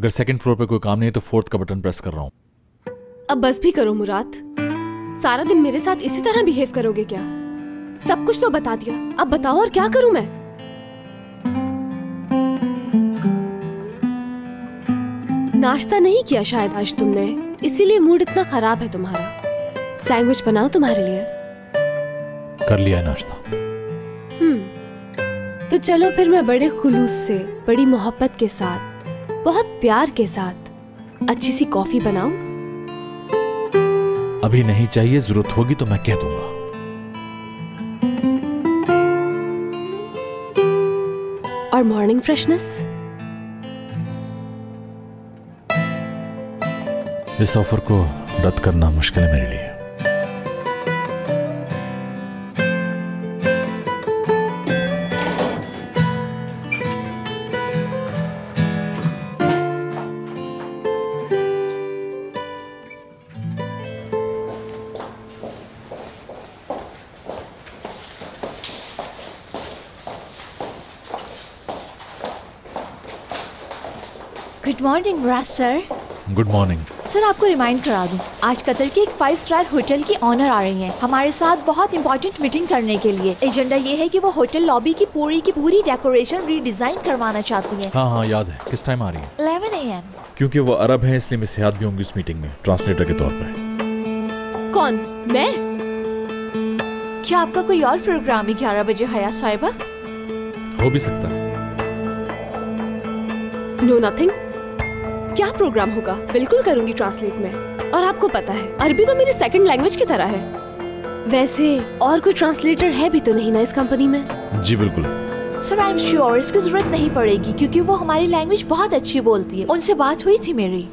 अगर second floor पे कोई काम नहीं है तो फोर्थ का बटन प्रेस कर रहा हूँ। अब बस भी करो मुराद, सारा दिन मेरे साथ इसी तरह बिहेव करोगे क्या? सब कुछ तो बता दिया, अब बताओ और क्या करूं मैं? नाश्ता नहीं किया शायद आज तुमने, इसीलिए मूड इतना खराब है तुम्हारा। सैंडविच बनाओ तुम्हारे लिए। कर लिया है नाश्ता। तो चलो फिर मैं बड़े खुलूस से, बड़ी मोहब्बत के साथ, बहुत प्यार के साथ अच्छी सी कॉफी बनाऊं? अभी नहीं चाहिए, जरूरत होगी तो मैं कह दूंगा। और मॉर्निंग फ्रेशनेस? इस ऑफर को रद्द करना मुश्किल है मेरे लिए। गुड मॉर्निंग मुराद सर। गुड मॉर्निंग सर, आपको रिमाइंड करा दूं, आज कतर के एक 5 स्टार होटल की ऑनर आ रही हैं हमारे साथ बहुत इंपॉर्टेंट मीटिंग करने के लिए। एजेंडा ये है कि वो होटल लॉबी की पूरी डेकोरेशन रीडिजाइन करवाना चाहती हैं। हाँ याद है। किस टाइम आ रही है? 11 AM। क्योंकि वो अरब है इसलिए मिस हयात भी होंगी उस मीटिंग में, ट्रांसलेटर के तौर पर। कौन? मैं? क्या आपका कोई और प्रोग्राम है 11 बजे हया साहिबा? हो भी सकता है। No nothing. क्या प्रोग्राम होगा? बिल्कुल करूंगी ट्रांसलेट में। और आपको पता है अरबी तो मेरी सेकंड लैंग्वेज की तरह है। वैसे और कोई ट्रांसलेटर है भी तो नहीं ना इस कंपनी में? जी बिल्कुल। सर आई एम श्योर इसकी जरूरत नहीं पड़ेगी क्योंकि वो हमारी लैंग्वेज बहुत अच्छी बोलती है। उनसे बात हुई थी मेरी।